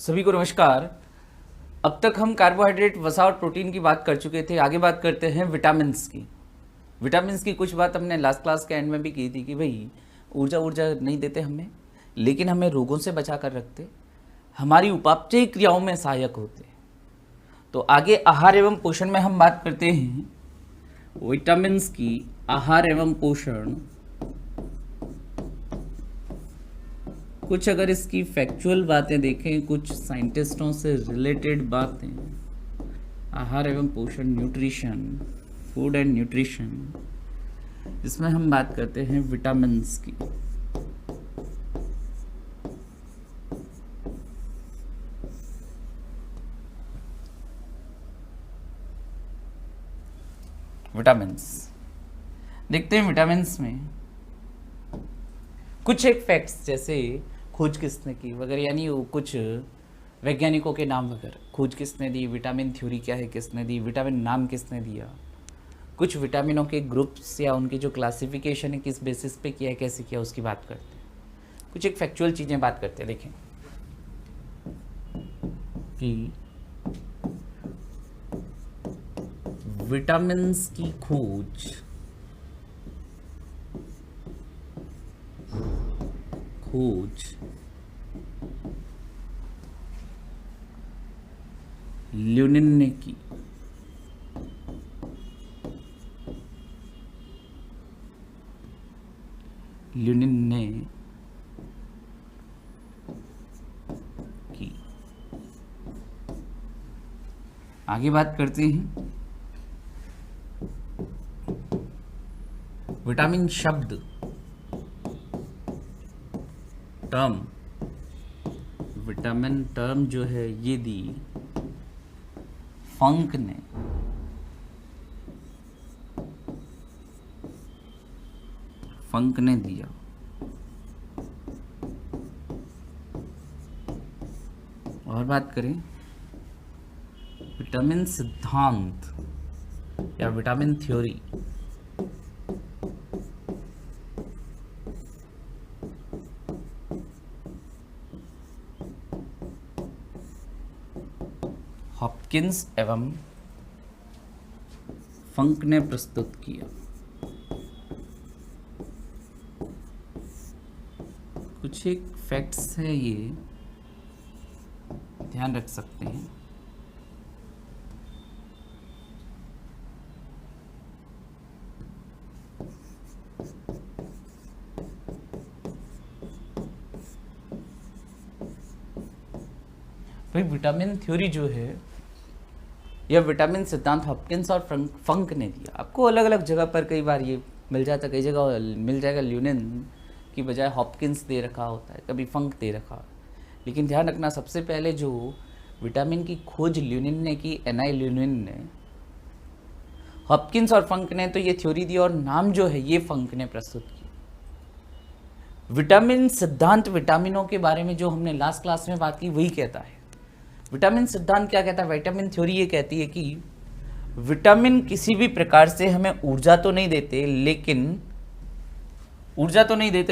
सभी को नमस्कार। अब तक हम कार्बोहाइड्रेट, वसा और प्रोटीन की बात कर चुके थे। आगे बात करते हैं विटामिन्स की। विटामिन्स की कुछ बात हमने लास्ट क्लास के एंड में भी की थी कि भाई ऊर्जा ऊर्जा नहीं देते हमें, लेकिन हमें रोगों से बचा कर रखते, हमारी उपापचयी क्रियाओं में सहायक होते। तो आगे आहार एवं पोषण में हम बात करते हैं विटामिन्स की। आहार एवं पोषण, कुछ अगर इसकी फैक्चुअल बातें देखें, कुछ साइंटिस्टों से रिलेटेड बातें, आहार एवं पोषण, न्यूट्रिशन, फूड एंड न्यूट्रिशन, इसमें हम बात करते हैं विटामिन्स की। विटामिन्स देखते हैं। विटामिन्स में कुछ एक फैक्ट्स, जैसे खोज किसने की वगैरह, यानी वो कुछ वैज्ञानिकों के नाम वगैरह, खोज किसने दी, विटामिन थ्योरी क्या है किसने दी, विटामिन नाम किसने दिया, कुछ विटामिनों के ग्रुप्स या उनकी जो क्लासिफिकेशन है किस बेसिस पे किया है, कैसे किया, उसकी बात करते हैं। कुछ एक फैक्चुअल चीज़ें बात करते हैं। देखें कि विटामिन्स की खोज ल्यूनिन ने की। ल्यूनिन ने की। आगे बात करते हैं। विटामिन शब्द, टर्म, विटामिन टर्म जो है ये दी फंक ने। फंक ने दिया। और बात करें विटामिन सिद्धांत या विटामिन थ्योरी, हॉपकिंस एवं फंक ने प्रस्तुत किया। कुछ एक फैक्ट्स है, ये ध्यान रख सकते हैं। भाई विटामिन थ्योरी जो है यह विटामिन सिद्धांत हॉपकिंस और फंक ने दिया। आपको अलग अलग जगह पर कई बार ये मिल जाता है, कई जगह मिल जाएगा ल्यूनिन की बजाय हॉपकिंस दे रखा होता है, कभी फंक दे रखा है। लेकिन ध्यान रखना, सबसे पहले जो विटामिन की खोज ल्यूनिन ने की, एनआई ल्यूनिन ने, हॉपकिंस और फंक ने तो ये थ्योरी दी और नाम जो है ये फंक ने प्रस्तुत किया। विटामिन सिद्धांत विटामिनों के बारे में जो हमने लास्ट क्लास में बात की वही कहता है। विटामिन सिद्धांत क्या कहता है? विटामिन थ्योरी ये कहती है कि विटामिन किसी भी प्रकार से हमें ऊर्जा तो नहीं देते,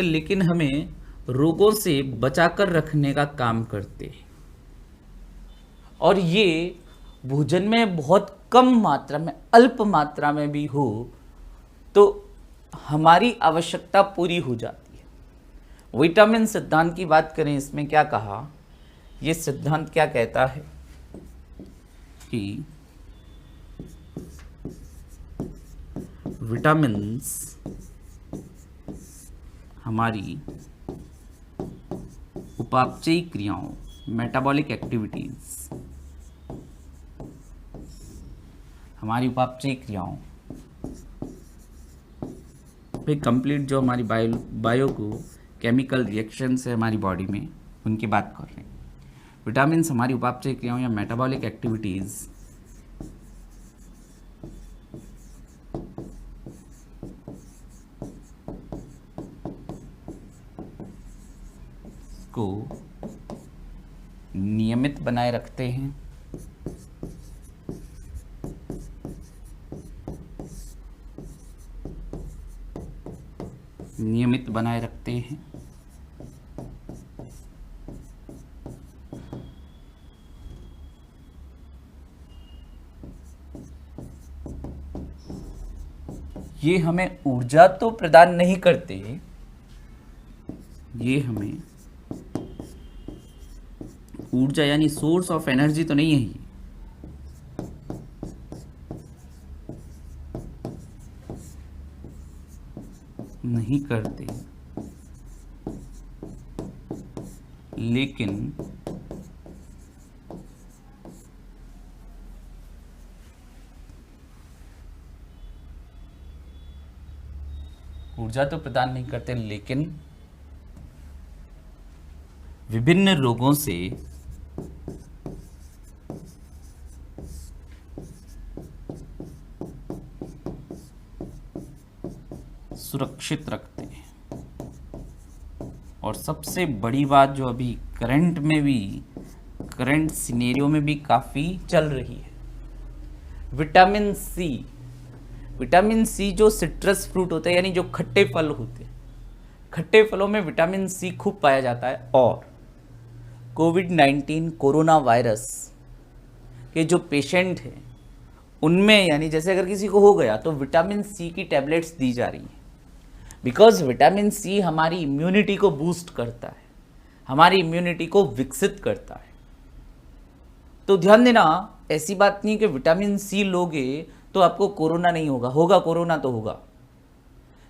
लेकिन हमें रोगों से बचाकर रखने का काम करते हैं। और ये भोजन में बहुत कम मात्रा में, अल्प मात्रा में भी हो तो हमारी आवश्यकता पूरी हो जाती है। विटामिन सिद्धांत की बात करें, इसमें क्या कहा? ये सिद्धांत क्या कहता है कि विटामिन्स हमारी उपापचयी क्रियाओं, मेटाबॉलिक एक्टिविटीज, हमारी उपापचयी क्रियाओं पे कंप्लीट जो हमारी बायो को केमिकल रिएक्शंस है हमारी बॉडी में, उनकी बात कर रहे हैं। विटामिन हमारी उपापचयी क्रियाओं या मेटाबॉलिक एक्टिविटीज को नियमित बनाए रखते हैं। नियमित बनाए रखते हैं ये हमें ऊर्जा तो प्रदान नहीं करते, ये हमें ऊर्जा यानी सोर्स ऑफ एनर्जी तो नहीं है ये, नहीं करते, लेकिन ऊर्जा तो प्रदान नहीं करते, लेकिन विभिन्न रोगों से सुरक्षित रखते हैं। और सबसे बड़ी बात जो अभी करंट सिनेरियो में भी काफ़ी चल रही है, विटामिन सी। विटामिन सी जो सिट्रस फ्रूट होते हैं यानी जो खट्टे फल होते हैं, खट्टे फलों में विटामिन सी खूब पाया जाता है। और कोविड-19 कोरोना वायरस के जो पेशेंट हैं उनमें यानी जैसे अगर किसी को हो गया तो विटामिन सी की टैबलेट्स दी जा रही हैं, बिकॉज विटामिन सी हमारी इम्यूनिटी को बूस्ट करता है, हमारी इम्यूनिटी को विकसित करता है। तो ध्यान देना, ऐसी बात नहीं कि विटामिन सी लोगे तो आपको कोरोना नहीं होगा, होगा कोरोना तो होगा,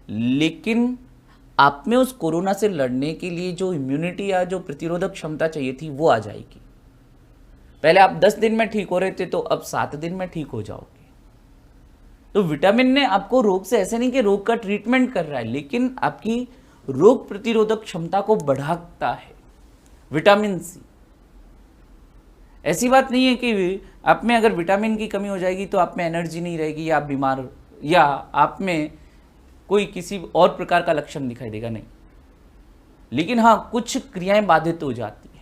लेकिन आप में उस कोरोना से लड़ने के लिए जो इम्यूनिटी या जो प्रतिरोधक क्षमता चाहिए थी वो आ जाएगी। पहले आप 10 दिन में ठीक हो रहे थे तो अब 7 दिन में ठीक हो जाओगे। तो विटामिन ने आपको रोग से, ऐसे नहीं कि रोग का ट्रीटमेंट कर रहा है, लेकिन आपकी रोग प्रतिरोधक क्षमता को बढ़ाता है विटामिन सी। ऐसी बात नहीं है कि आप में अगर विटामिन की कमी हो जाएगी तो आप में एनर्जी नहीं रहेगी या आप बीमार या आप में कोई किसी और प्रकार का लक्षण दिखाई देगा, नहीं। लेकिन हाँ, कुछ क्रियाएं बाधित हो जाती है।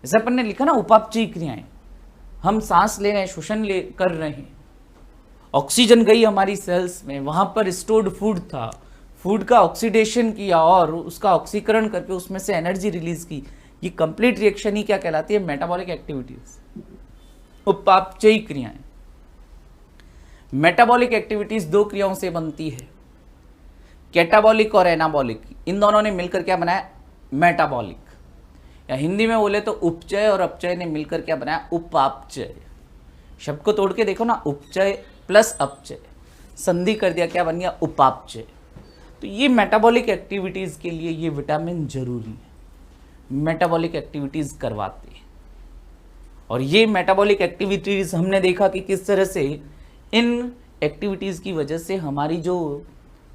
जैसे अपन ने लिखा ना, उपापचयी क्रियाएं, हम सांस ले रहे हैं, शोषण कर रहे हैं, ऑक्सीजन गई हमारी सेल्स में, वहां पर स्टोर्ड फूड था, फूड का ऑक्सीडेशन किया और उसका ऑक्सीकरण करके उसमें से एनर्जी रिलीज की। ये कंप्लीट रिएक्शन ही क्या कहलाती है? मेटाबॉलिक एक्टिविटीज, उपापचयी क्रियाएं। मेटाबॉलिक एक्टिविटीज दो क्रियाओं से बनती है, कैटाबॉलिक और एनाबॉलिक। इन दोनों ने मिलकर क्या बनाया? मेटाबॉलिक। या हिंदी में बोले तो उपचय और अपचय ने मिलकर क्या बनाया? उपापचय। शब्द को तोड़ के देखो ना, उपचय प्लस अपचय, संधि कर दिया, क्या बन गया? उपापचय। तो ये मेटाबॉलिक एक्टिविटीज के लिए ये विटामिन जरूरी है, मेटाबॉलिक एक्टिविटीज करवाते हैं। और ये मेटाबॉलिक एक्टिविटीज हमने देखा कि किस तरह से इन एक्टिविटीज की वजह से हमारी जो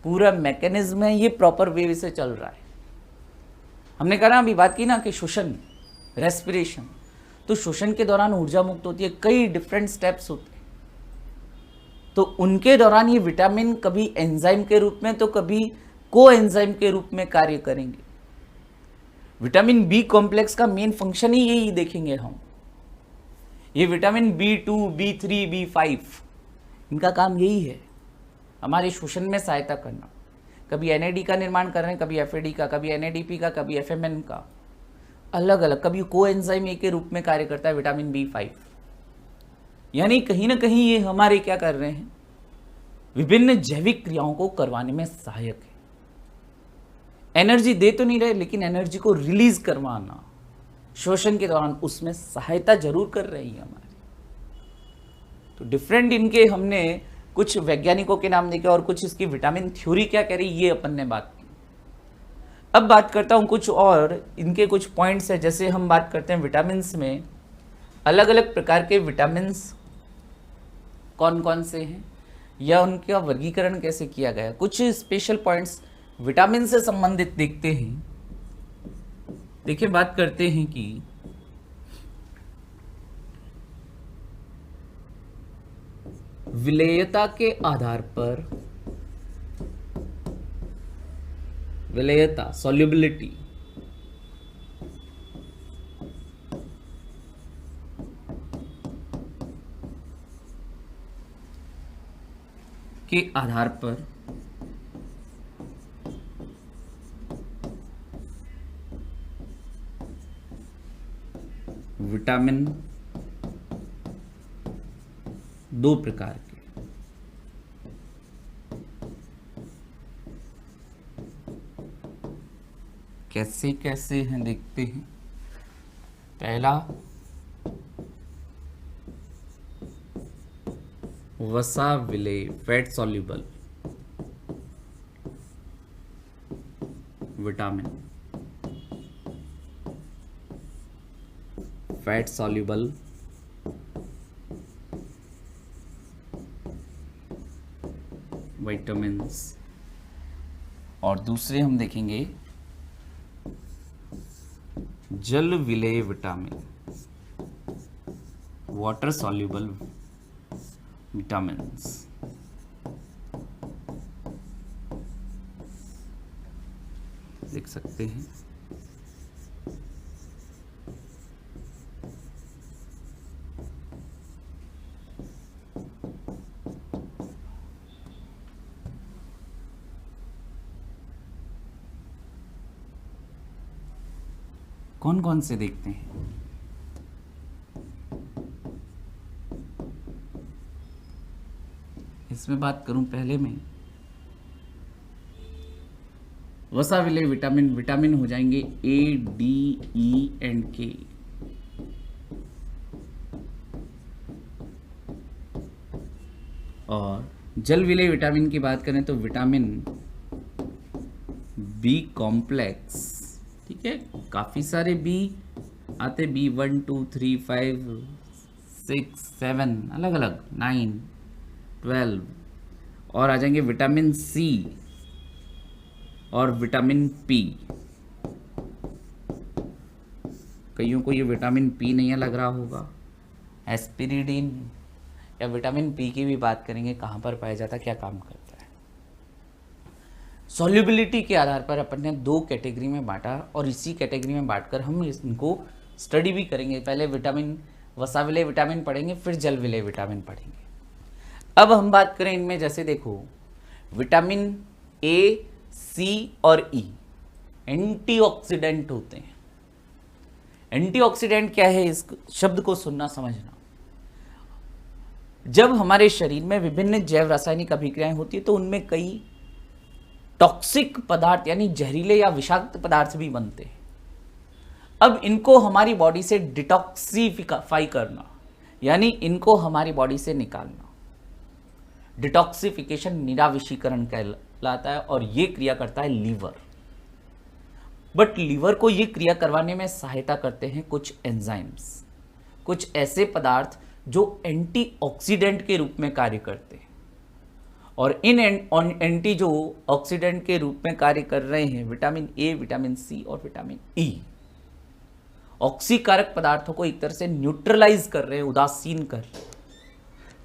पूरा मैकेनिज्म है ये प्रॉपर वे से चल रहा है। हमने कहा ना, अभी बात की ना कि श्वसन, रेस्पिरेशन, तो श्वसन के दौरान ऊर्जा मुक्त होती है, कई डिफरेंट स्टेप्स होते हैं। तो उनके दौरान ये विटामिन कभी एंजाइम के रूप में तो कभी को एंजाइम के रूप में कार्य करेंगे। विटामिन बी कॉम्प्लेक्स का मेन फंक्शन ही यही देखेंगे हम। ये विटामिन B2, B3, B5, इनका काम यही है, हमारे श्वसन में सहायता करना। कभी NAD का निर्माण कर रहे हैं, कभी FAD का, कभी NADP का, कभी FMN का, अलग अलग। कभी को एंजाइम ए के रूप में कार्य करता है विटामिन B5। यानी कहीं ना कहीं ये हमारे क्या कर रहे हैं? विभिन्न जैविक क्रियाओं को करवाने में सहायक है। एनर्जी दे तो नहीं रहे, लेकिन एनर्जी को रिलीज करवाना श्वसन के दौरान उसमें सहायता जरूर कर रही है हमारी। तो डिफरेंट इनके हमने कुछ वैज्ञानिकों के नाम देखे और कुछ इसकी विटामिन थ्योरी क्या कह रही ये अपन ने बात की। अब बात करता हूं कुछ और इनके कुछ पॉइंट्स है। जैसे हम बात करते हैं विटामिन्स में, अलग अलग प्रकार के विटामिन्स कौन कौन से हैं या उनका वर्गीकरण कैसे किया गया। कुछ स्पेशल पॉइंट्स विटामिन से संबंधित देखते हैं। देखिए, बात करते हैं कि विलेयता के आधार पर, विलेयता सॉल्युबिलिटी के आधार पर विटामिन दो प्रकार के, कैसे कैसे हैं देखते हैं। पहला वसा विले fat soluble vitamin, fat soluble vitamins. और दूसरे हम देखेंगे जल विलेय विटामिन, वाटर सॉल्युबल विटामिन्स। देख सकते हैं कौन कौन से देखते हैं। इसमें बात करूं पहले में वसा विलेय विटामिन, विटामिन हो जाएंगे ए, डी, ई एंड के। और जल विलेय विटामिन की बात करें तो विटामिन बी कॉम्प्लेक्स, ठीक है, काफी सारे बी आते, बी 1 2 3 5 6 7 अलग अलग 9 12। और आ जाएंगे विटामिन सी और विटामिन पी। कईयों को ये विटामिन पी नहीं लग रहा होगा, एस्पिरिडिन या विटामिन पी की भी बात करेंगे, कहाँ पर पाया जाता है, क्या काम करता है। सॉल्युबिलिटी के आधार पर अपन ने 2 कैटेगरी में बांटा और इसी कैटेगरी में बांटकर हम इनको स्टडी भी करेंगे। पहले विटामिन वसा विलेय विटामिन पढ़ेंगे, फिर जल विलेय विटामिन पढ़ेंगे। अब हम बात करें इनमें, जैसे देखो विटामिन ए, सी और ई एंटीऑक्सीडेंट होते हैं। एंटीऑक्सीडेंट क्या है, इस शब्द को सुनना समझना। जब हमारे शरीर में विभिन्न जैव रासायनिक अभिक्रियाएं होती है तो उनमें कई टॉक्सिक पदार्थ यानी जहरीले या विषाक्त पदार्थ भी बनते हैं। अब इनको हमारी बॉडी से डिटॉक्सिफाई करना यानी इनको हमारी बॉडी से निकालना, डिटॉक्सिफिकेशन निराविषीकरण कहलाता है और ये क्रिया करता है लीवर। बट लीवर को ये क्रिया करवाने में सहायता करते हैं कुछ एंजाइम्स, कुछ ऐसे पदार्थ जो एंटीऑक्सीडेंट के रूप में कार्य करते हैं। और इन एंटी जो ऑक्सीडेंट के रूप में कार्य कर रहे हैं विटामिन ए, विटामिन सी और विटामिन ई, ऑक्सीकारक पदार्थों को एक तरह से न्यूट्रलाइज कर रहे हैं, उदासीन कर रहे हैं।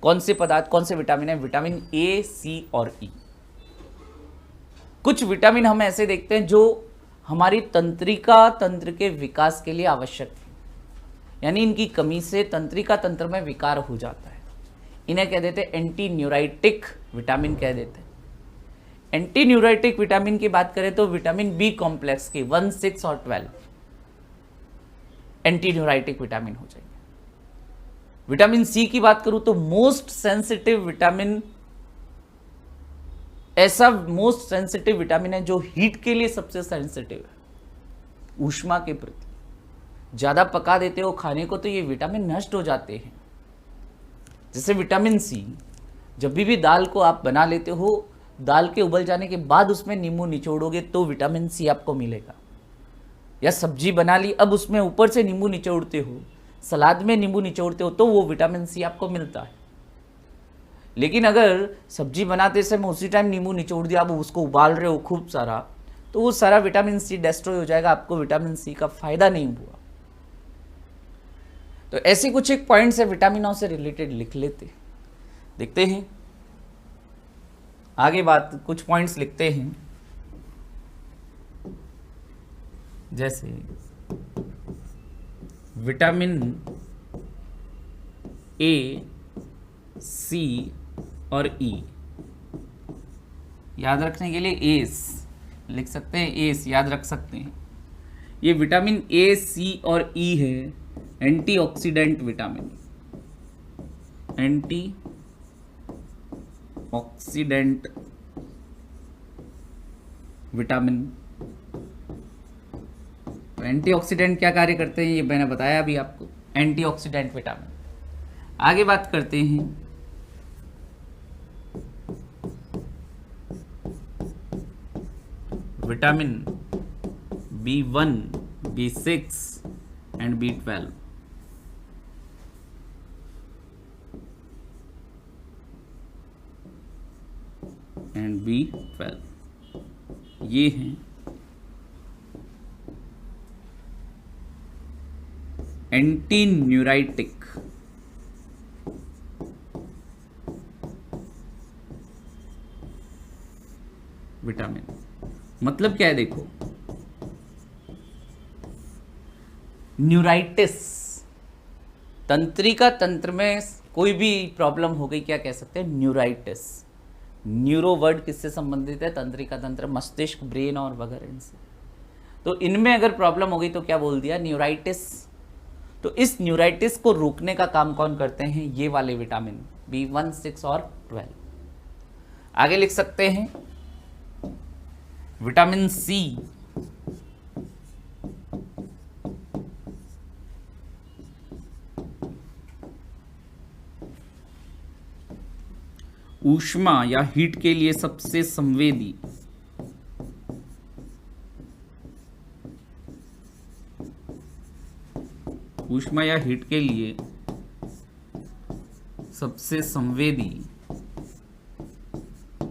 कौन से पदार्थ, कौन से विटामिन है, विटामिन ए, सी और ई। कुछ विटामिन हम ऐसे देखते हैं जो हमारी तंत्रिका तंत्र के विकास के लिए आवश्यक है, यानी इनकी कमी से तंत्रिका तंत्र में विकार हो जाता है। इन्हें कह देते हैं एंटी न्यूराइटिक विटामिन कह देते हैं। एंटी न्यूराइटिक विटामिन की बात करें तो विटामिन बी कॉम्प्लेक्स की 1, 6 और 12 एंटी न्यूराइटिक विटामिन हो जाएंगे। विटामिन सी की बात करूं तो मोस्ट सेंसिटिव विटामिन, ऐसा मोस्ट सेंसिटिव विटामिन है जो हीट के लिए सबसे सेंसिटिव है, ऊष्मा के प्रति। ज्यादा पका देते हो खाने को तो ये विटामिन नष्ट हो जाते हैं। जैसे विटामिन सी, जब भी दाल को आप बना लेते हो, दाल के उबल जाने के बाद उसमें नींबू निचोड़ोगे तो विटामिन सी आपको मिलेगा। या सब्जी बना ली, अब उसमें ऊपर से नींबू निचोड़ते हो, सलाद में नींबू निचोड़ते हो तो वो विटामिन सी आपको मिलता है। लेकिन अगर सब्जी बनाते समय उसी टाइम नींबू निचोड़ दिया, आप उसको उबाल रहे हो खूब सारा, तो वो सारा विटामिन सी डिस्ट्रॉय हो जाएगा, आपको विटामिन सी का फायदा नहीं हुआ। तो ऐसे कुछ एक पॉइंट्स है विटामिनों से रिलेटेड लिख लेते, देखते हैं आगे बात। कुछ पॉइंट्स लिखते हैं, जैसे विटामिन ए, सी और ई याद रखने के लिए एस लिख सकते हैं, एस याद रख सकते हैं। ये विटामिन ए, सी और ई है antioxidant vitamin, anti oxidant vitamin तो एंटीऑक्सीडेंट क्या कार्य करते हैं ये मैंने बताया अभी आपको, एंटीऑक्सीडेंट विटामिन। आगे बात करते हैं vitamin B1, B6 and B12। And B12 ये हैं एंटी न्यूराइटिक विटामिन। मतलब क्या है देखो, न्यूराइटिस, तंत्रिका तंत्र में कोई भी प्रॉब्लम हो गई, क्या कह सकते हैं, न्यूराइटिस। न्यूरो वर्ड किससे संबंधित है, तंत्रिका तंत्र, मस्तिष्क, ब्रेन और वगैरह इनसे। तो इनमें अगर प्रॉब्लम हो गई तो क्या बोल दिया, न्यूराइटिस। तो इस न्यूराइटिस को रोकने का काम कौन करते हैं, ये वाले विटामिन B1, 6 और 12। आगे लिख सकते हैं विटामिन C, ऊष्मा या हीट के लिए सबसे संवेदी। ऊष्मा या हीट के लिए सबसे संवेदी,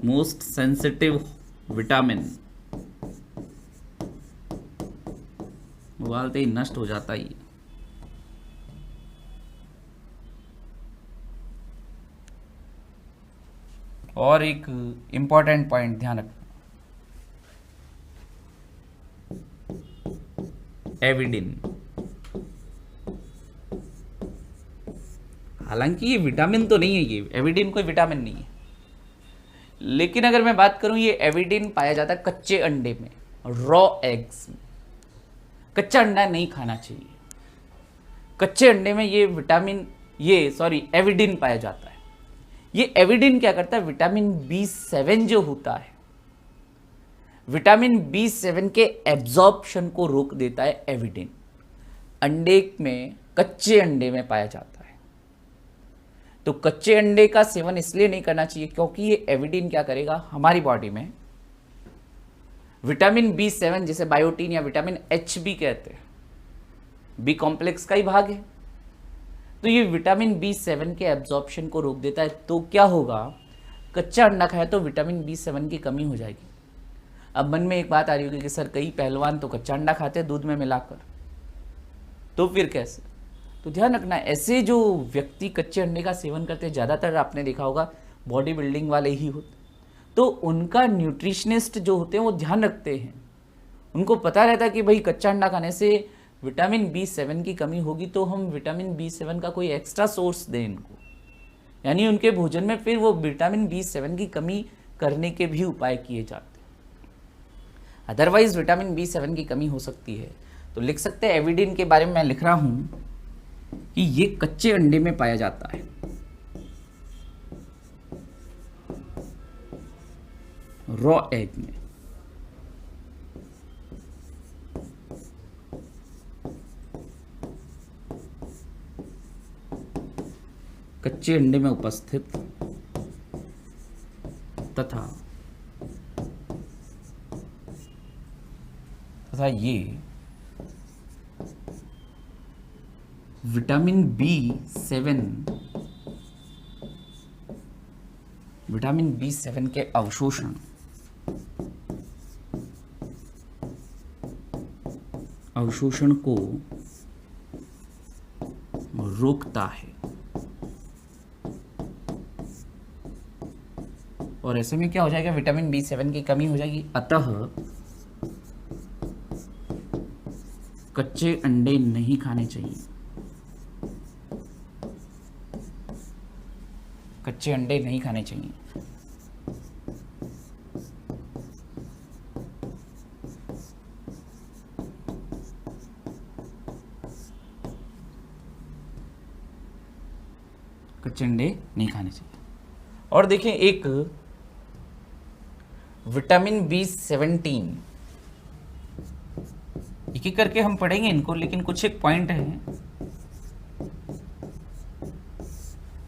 मोस्ट सेंसिटिव विटामिन। उबालते ही नष्ट हो जाता ही। और एक इंपॉर्टेंट पॉइंट ध्यान रखना, एविडिन। हालांकि ये विटामिन तो नहीं है, ये एविडिन कोई विटामिन नहीं है, लेकिन अगर मैं बात करूं ये एविडिन पाया जाता है कच्चे अंडे में, रॉ एग्स में। कच्चा अंडा नहीं खाना चाहिए, कच्चे अंडे में ये विटामिन, एविडिन पाया जाता है। ये एविडिन क्या करता है, विटामिन B7 जो होता है, विटामिन B7 के एब्जॉर्प्शन को रोक देता है एविडिन। अंडे में, कच्चे अंडे में पाया जाता है। तो कच्चे अंडे का सेवन इसलिए नहीं करना चाहिए क्योंकि ये एविडिन क्या करेगा, हमारी बॉडी में विटामिन B7 जिसे बायोटीन या विटामिन H भी कहते हैं, बी कॉम्प्लेक्स का ही भाग है, तो ये विटामिन B7 के एब्जॉर्प्शन को रोक देता है। तो क्या होगा, कच्चा अंडा खाया तो विटामिन B7 की कमी हो जाएगी। अब मन में एक बात आ रही होगी कि सर कई पहलवान तो कच्चा अंडा खाते हैं दूध में मिलाकर, तो फिर कैसे। तो ध्यान रखना, ऐसे जो व्यक्ति कच्चे अंडे का सेवन करते हैं, ज़्यादातर आपने देखा होगा बॉडी बिल्डिंग वाले ही होते, तो उनका न्यूट्रिशनिस्ट जो होते हैं वो ध्यान रखते हैं, उनको पता रहता है कि भाई कच्चा अंडा खाने से विटामिन B7 की कमी होगी, तो हम विटामिन B7 का कोई एक्स्ट्रा सोर्स दें इनको, यानी उनके भोजन में फिर वो विटामिन B7 की कमी करने के भी उपाय किए जाते हैं। अदरवाइज विटामिन B7 की कमी हो सकती है। तो लिख सकते हैं, एविडिन के बारे में मैं लिख रहा हूं कि ये कच्चे अंडे में पाया जाता है, रॉ एग में। कच्चे अंडे में उपस्थित तथा ये विटामिन B7 के अवशोषण को रोकता है। और ऐसे में क्या हो जाएगा, विटामिन B7 की कमी हो जाएगी। अतः कच्चे अंडे नहीं खाने चाहिए, कच्चे अंडे नहीं खाने चाहिए। कच्चे अंडे नहीं खाने चाहिए। और देखें, एक विटामिन B17, एक एक एक करके हम पढ़ेंगे इनको, लेकिन कुछ एक पॉइंट है।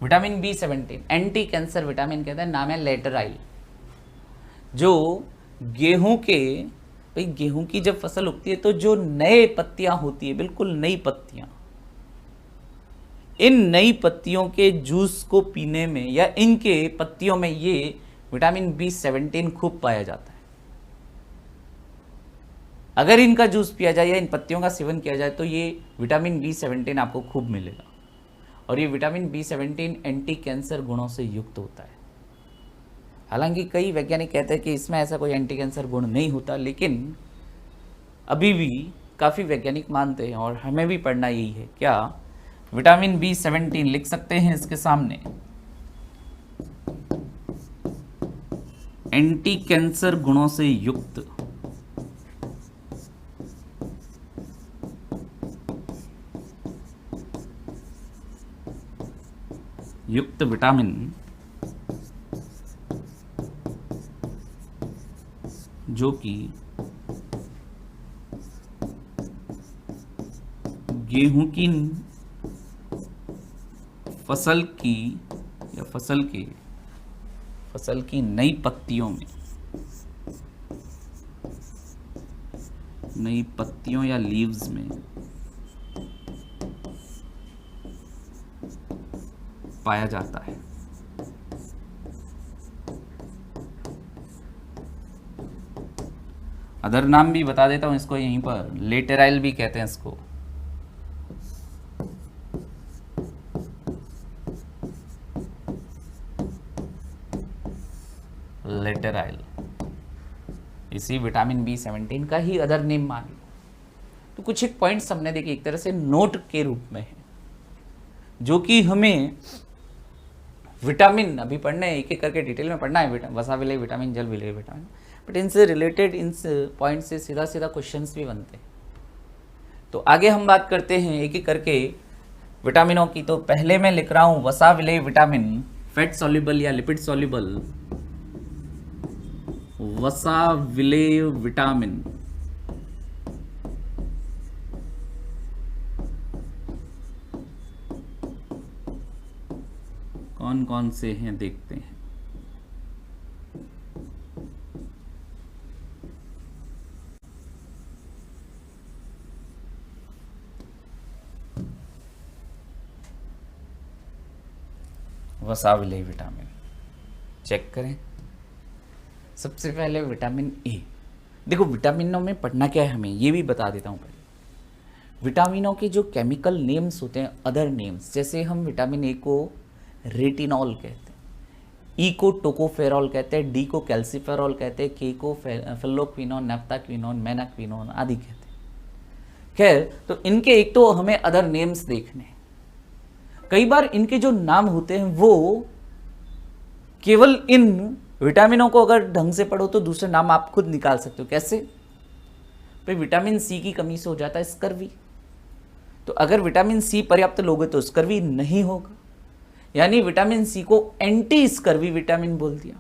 Vitamin B17 anti cancer vitamin कहते हैं, नाम है लेटराइल। जो गेहूं के, भाई गेहूं की जब फसल उगती है तो जो नए पत्तियां होती है, बिल्कुल नई पत्तियां, इन नई पत्तियों के जूस को पीने में या इनके पत्तियों में ये विटामिन B17 खूब पाया जाता है। अगर इनका जूस पिया जाए या इन पत्तियों का सेवन किया जाए तो ये विटामिन B17 आपको खूब मिलेगा। और ये विटामिन B17 एंटी कैंसर गुणों से युक्त होता है। हालांकि कई वैज्ञानिक कहते हैं कि इसमें ऐसा कोई एंटी कैंसर गुण नहीं होता, लेकिन अभी भी काफ़ी वैज्ञानिक मानते हैं और हमें भी पढ़ना यही है। क्या विटामिन B17 लिख सकते हैं इसके सामने, एंटी कैंसर गुणों से युक्त विटामिन जो कि गेहूं की फसल की नई पत्तियों में, नई पत्तियों या लीव्स में पाया जाता है। अदर नाम भी बता देता हूं इसको यहीं पर, लेटेराइल भी कहते हैं इसको। लेटेराइल इसी विटामिन B17 का ही अदर नेम मान लो। तो कुछ एक पॉइंट्स हमने देखे एक तरह से नोट के रूप में है, जो कि हमें विटामिन अभी पढ़ना है, एक एक करके डिटेल में पढ़ना है, वसा विलेय विटामिन, जल विलेय विटामिन, बट इनसे रिलेटेड इन पॉइंट से सीधा सीधा क्वेश्चंस भी बनते हैं। तो आगे हम बात करते हैं एक एक करके विटामिनों की। तो पहले मैं लिख रहा हूं वसा विलेय विटामिन, फैट सॉल्युबल या लिपिड सॉल्युबल वसा विलेय विटामिन। कौन कौन से हैं देखते हैं। वसा विलेय विटामिन चेक करें। सबसे पहले विटामिन ए। देखो विटामिनों में पढ़ना क्या है हमें, ये भी बता देता हूं पहले। विटामिनों के जो केमिकल नेम्स होते हैं, अदर नेम्स, जैसे हम विटामिन ए को रेटिनॉल कहते हैं, ई को टोकोफेरॉल कहते हैं, डी को कैल्सिफेरॉल कहते हैं, के को फेल्लोक्विनोन, नैप्थाक्विनोन, मैनाक्विनोन आदि कहते हैं। खैर, तो इनके एक तो हमें अदर नेम्स देखने हैं। कई बार इनके जो नाम होते हैं वो केवल इन विटामिनों को अगर ढंग से पढ़ो तो दूसरे नाम आप खुद निकाल सकते हो। कैसे? भाई विटामिन सी की कमी से हो जाता है स्कर्वी, तो अगर विटामिन सी पर्याप्त लोगे तो स्कर्वी नहीं होगा, यानी विटामिन सी को एंटी स्कर्वी विटामिन बोल दिया,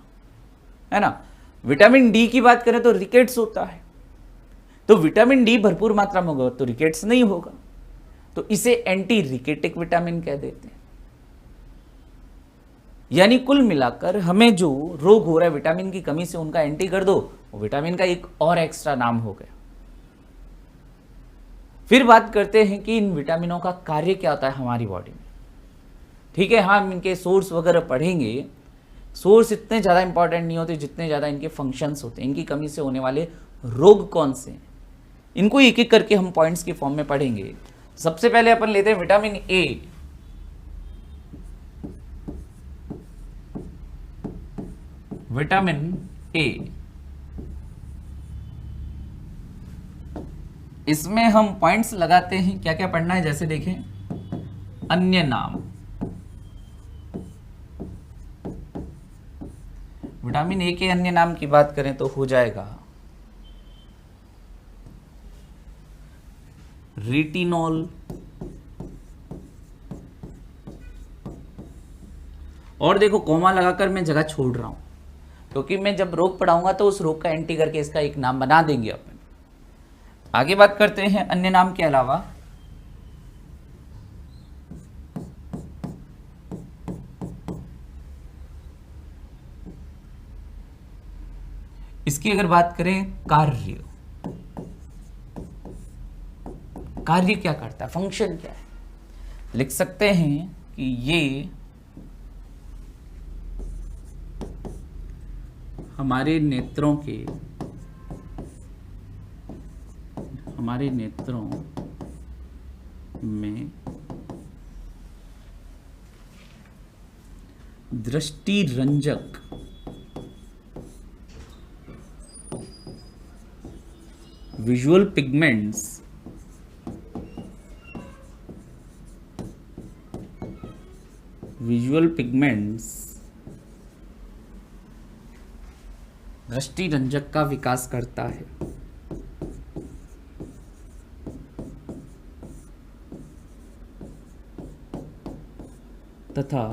है ना। विटामिन डी की बात करें तो रिकेट्स होता है, तो विटामिन डी भरपूर मात्रा में होगा तो रिकेट्स नहीं होगा, तो इसे एंटी रिकेटिक विटामिन कह देते हैं। यानी कुल मिलाकर हमें जो रोग हो रहा है विटामिन की कमी से, उनका एंटी कर दो, वो विटामिन का एक और एक्स्ट्रा नाम हो गया। फिर बात करते हैं कि इन विटामिनों का कार्य क्या होता है हमारी बॉडी में। ठीक है, हम इनके सोर्स वगैरह पढ़ेंगे। सोर्स इतने ज़्यादा इंपॉर्टेंट नहीं होते जितने ज़्यादा इनके फंक्शंस होते हैं, इनकी कमी से होने वाले रोग कौन से हैं, इनको एक एक करके हम पॉइंट्स के फॉर्म में पढ़ेंगे। सबसे पहले अपन लेते हैं विटामिन ए। विटामिन ए, इसमें हम पॉइंट्स लगाते हैं, क्या क्या पढ़ना है। जैसे देखें, अन्य नाम, विटामिन ए के अन्य नाम की बात करें तो हो जाएगा रेटिनॉल, और देखो कोमा लगाकर मैं जगह छोड़ रहा हूं क्योंकि मैं जब रोग पढ़ाऊंगा तो उस रोग का एंटी करके इसका एक नाम बना देंगे अपन। आगे बात करते हैं अन्य नाम के अलावा। इसकी अगर बात करें कार्य, कार्य क्या करता है, फंक्शन क्या है, लिख सकते हैं कि ये हमारे नेत्रों में दृष्टि रंजक विजुअल पिगमेंट्स दृष्टि रंजक का विकास करता है तथा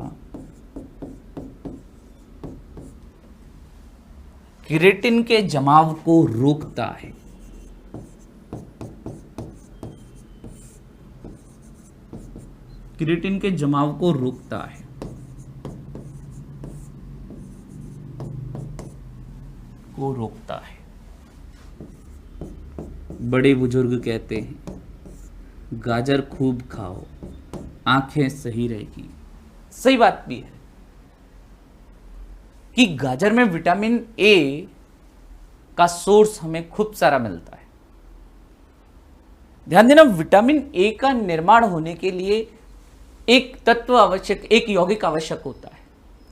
केराटिन के जमाव को रोकता है। केराटिन के जमाव को रोकता है। बड़े बुजुर्ग कहते हैं गाजर खूब खाओ, आंखें सही रहेगी। सही बात भी है कि गाजर में विटामिन ए का सोर्स हमें खूब सारा मिलता है। ध्यान देना, विटामिन ए का निर्माण होने के लिए एक तत्व आवश्यक, एक यौगिक आवश्यक होता है,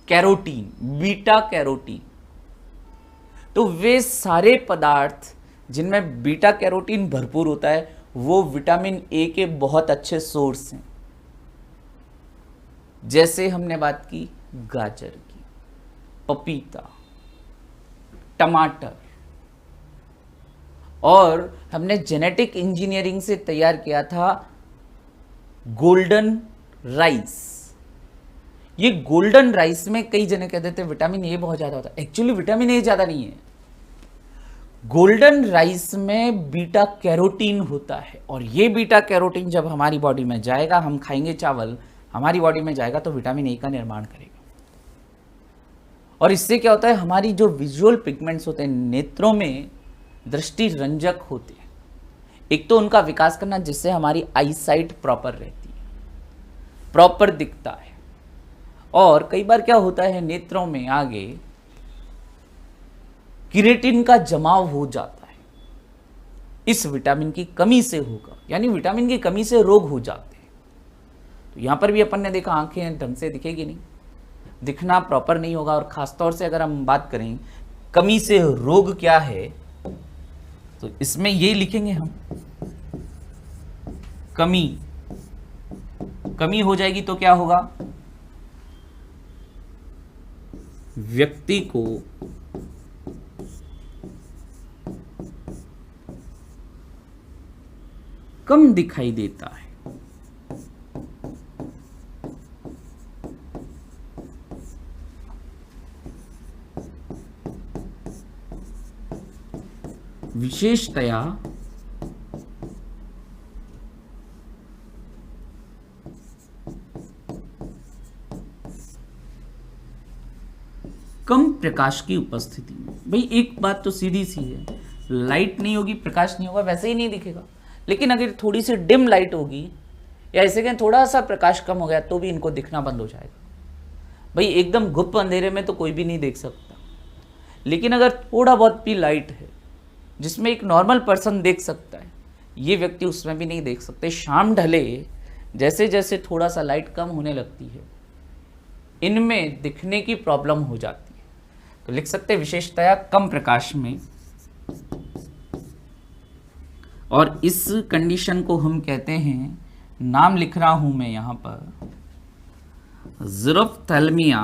कैरोटीन, बीटा कैरोटीन। तो वे सारे पदार्थ जिनमें बीटा कैरोटीन भरपूर होता है वो विटामिन ए के बहुत अच्छे सोर्स हैं। जैसे हमने बात की गाजर की, पपीता, टमाटर, और हमने जेनेटिक इंजीनियरिंग से तैयार किया था गोल्डन राइस। ये गोल्डन राइस में कई जने कहते थे विटामिन ए बहुत ज्यादा होता है। एक्चुअली विटामिन ए ज्यादा नहीं है, गोल्डन राइस में बीटा कैरोटीन होता है। और ये बीटा कैरोटीन जब हमारी बॉडी में जाएगा, हम खाएंगे चावल, हमारी बॉडी में जाएगा तो विटामिन ए का निर्माण करेगा। और इससे क्या होता है, हमारी जो विजुअल पिगमेंट्स होते हैं नेत्रों में दृष्टि रंजक होते हैं। एक तो उनका विकास करना जिससे हमारी आई साइट प्रॉपर रहती है, प्रॉपर दिखता है। और कई बार क्या होता है, नेत्रों में आगे केराटिन का जमाव हो जाता है, इस विटामिन की कमी से होगा, यानी विटामिन की कमी से रोग हो जाते हैं। तो यहां पर भी अपन ने देखा आंखें ढंग से दिखेगी नहीं, दिखना प्रॉपर नहीं होगा। और खासतौर से अगर हम बात करें कमी से रोग क्या है, तो इसमें ये लिखेंगे हम, कमी हो जाएगी तो क्या होगा, व्यक्ति को कम दिखाई देता है। विशेषतया कम प्रकाश की उपस्थिति में। भाई एक बात तो सीधी सी है, लाइट नहीं होगी, प्रकाश नहीं होगा, वैसे ही नहीं दिखेगा। लेकिन अगर थोड़ी सी डिम लाइट होगी या ऐसे कहें थोड़ा सा प्रकाश कम हो गया तो भी इनको दिखना बंद हो जाएगा। भाई एकदम गुप्त अंधेरे में तो कोई भी नहीं देख सकता, लेकिन अगर थोड़ा बहुत भी लाइट है जिसमें एक नॉर्मल पर्सन देख सकता है, ये व्यक्ति उसमें भी नहीं देख सकते। शाम ढले जैसे जैसे थोड़ा सा लाइट कम होने लगती है, इनमें दिखने की प्रॉब्लम हो जाती है। तो लिख सकते हैं विशेषतया कम प्रकाश में, और इस कंडीशन को हम कहते हैं, नाम लिख रहा हूं मैं यहां पर, ज़ीरोफ्थैल्मिया।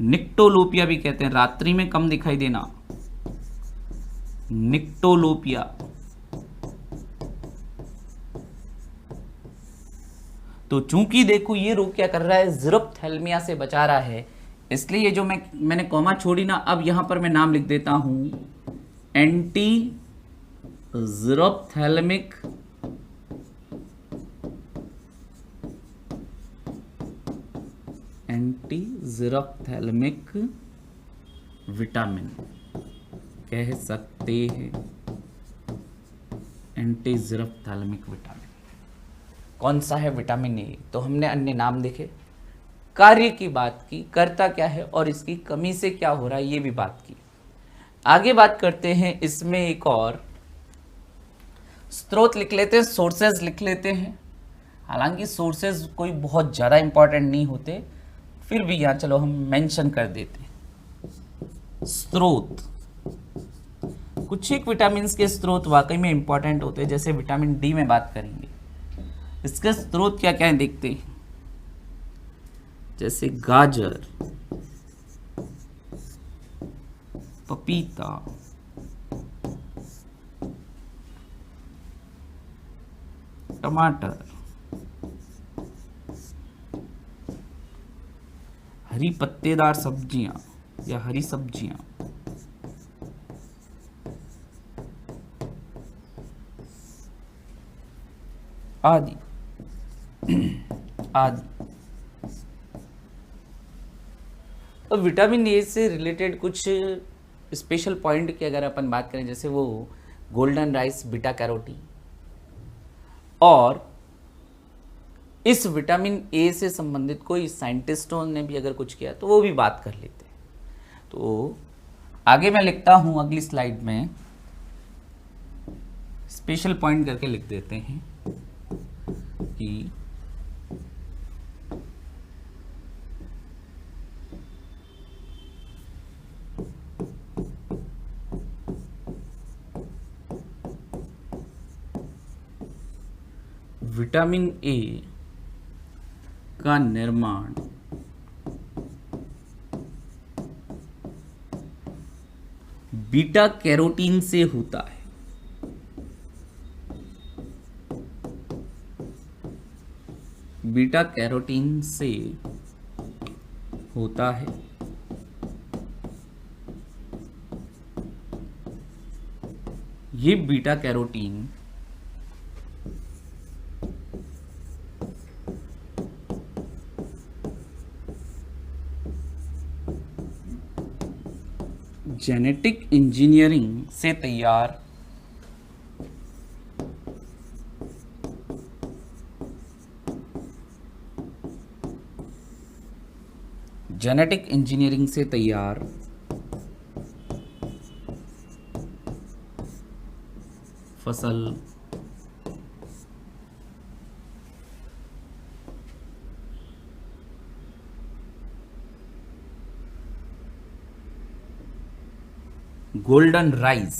निक्टोलोपिया भी कहते हैं, रात्रि में कम दिखाई देना, निक्टोलोपिया। तो चूंकि देखो ये रोग क्या कर रहा है, ज़िरोफ्थैल्मिया से बचा रहा है, इसलिए ये जो मैंने कॉमा छोड़ी ना, अब यहां पर मैं नाम लिख देता हूं एंटी ज़िरोफ्थैल्मिक विटामिन कह सकते हैं। एंटी ज़िरोफ्थैल्मिक विटामिन कौन सा है? Vitamin A. तो हमने अन्य नाम देखे, कार्य की बात की, करता क्या है और इसकी कमी से क्या हो रहा है ये भी बात की। आगे बात करते हैं, इसमें एक और स्रोत लिख लेते हैं, सोर्सेज लिख लेते हैं। हालांकि सोर्सेज कोई बहुत ज़्यादा इंपॉर्टेंट नहीं होते, फिर भी यहाँ चलो हम मेंशन कर देते हैं। स्रोत, कुछ एक विटामिन के स्रोत वाकई में इंपॉर्टेंट होते हैं, जैसे विटामिन डी में बात करेंगे, इसके स्रोत क्या क्या है देखते हैं। जैसे गाजर, पपीता, टमाटर, हरी पत्तेदार सब्जियां या हरी सब्जियां, आदि आदि। तो विटामिन ए से रिलेटेड कुछ स्पेशल पॉइंट की अगर अपन बात करें, जैसे वो गोल्डन राइस, बीटा कैरोटीन, और इस विटामिन ए से संबंधित कोई साइंटिस्टों ने भी अगर कुछ किया तो वो भी बात कर लेते हैं। तो आगे मैं लिखता हूं, अगली स्लाइड में स्पेशल पॉइंट करके लिख देते हैं कि विटामिन ए का निर्माण बीटा कैरोटीन से होता है। बीटा कैरोटीन से होता है। ये बीटा कैरोटीन जेनेटिक इंजीनियरिंग से तैयार फसल गोल्डन राइस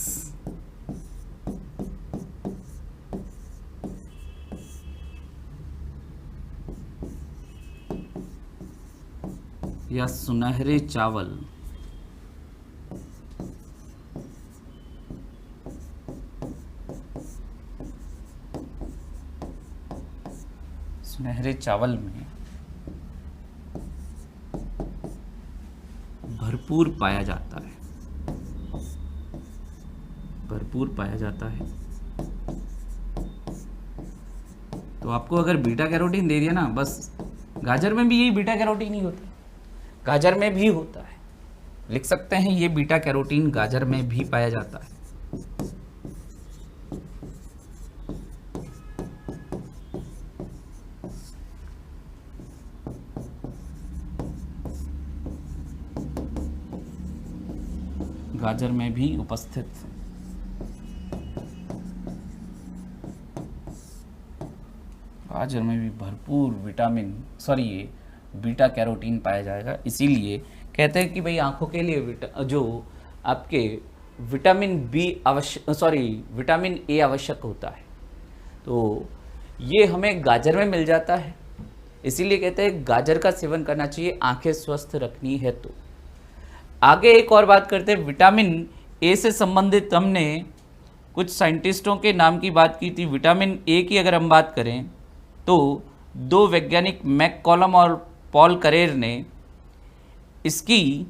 या सुनहरे चावल में भरपूर पाया जाता है। तो आपको अगर बीटा कैरोटीन दे दिया ना, बस गाजर में भी यही बीटा कैरोटीन ही होता है, गाजर में भी होता है, लिख सकते हैं ये बीटा कैरोटीन गाजर में भी पाया जाता है। गाजर में भी उपस्थित है। गाजर में भी भरपूर ये बीटा कैरोटीन पाया जाएगा। इसीलिए कहते हैं कि भाई आंखों के लिए जो आपके विटामिन ए आवश्यक होता है, तो ये हमें गाजर में मिल जाता है। इसीलिए कहते हैं गाजर का सेवन करना चाहिए आंखें स्वस्थ रखनी है। तो आगे एक और बात करते हैं, विटामिन ए से संबंधित हमने कुछ साइंटिस्टों के नाम की बात की थी। विटामिन ए की अगर हम बात करें तो दो वैज्ञानिक मैककॉलम और पॉल करेर ने इसकी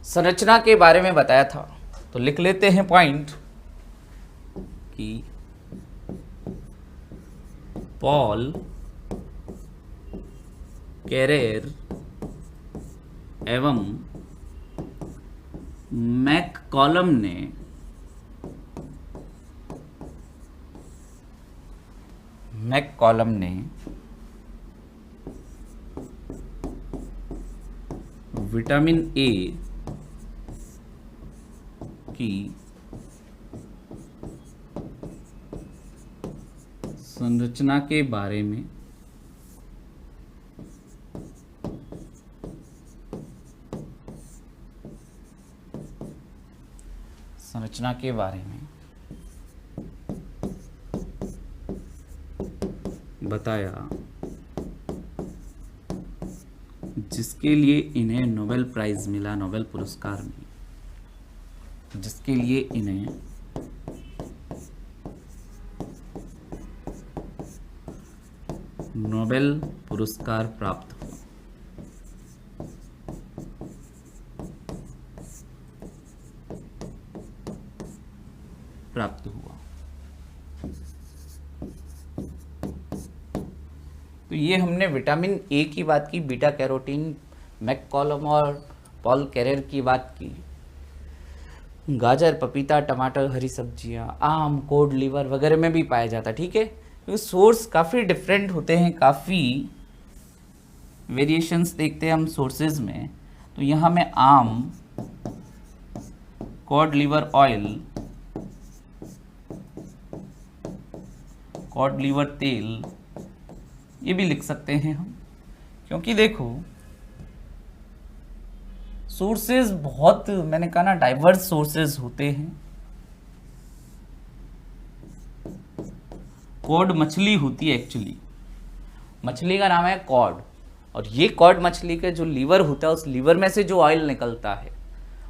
संरचना के बारे में बताया था। तो लिख लेते हैं पॉइंट कि पॉल कैरेर एवं मैककॉलम ने विटामिन ए की संरचना के बारे में बताया, जिसके लिए इन्हें नोबेल प्राइज मिला, नोबेल पुरस्कार मिला, जिसके लिए इन्हें नोबेल पुरस्कार प्राप्त हुआ। तो ये हमने विटामिन ए की बात की, बीटा कैरोटीन, मैककॉलम और पॉल कैरेर की बात की। गाजर, पपीता, टमाटर, हरी सब्जियां, आम, कोड लीवर वगैरह में भी पाया जाता है। ठीक है, क्योंकि सोर्स काफ़ी डिफरेंट होते हैं, काफ़ी वेरिएशंस देखते हैं हम सोर्सेज में। तो यहाँ में आम, cod liver oil, cod liver तेल, ये भी लिख सकते हैं हम, क्योंकि देखो सोर्सेज बहुत, मैंने कहा ना, डाइवर्स सोर्सेज होते हैं। कॉड मछली होती है, एक्चुअली मछली का नाम है कॉड, और ये कॉड मछली के जो लीवर होता है, उस लीवर में से जो ऑयल निकलता है,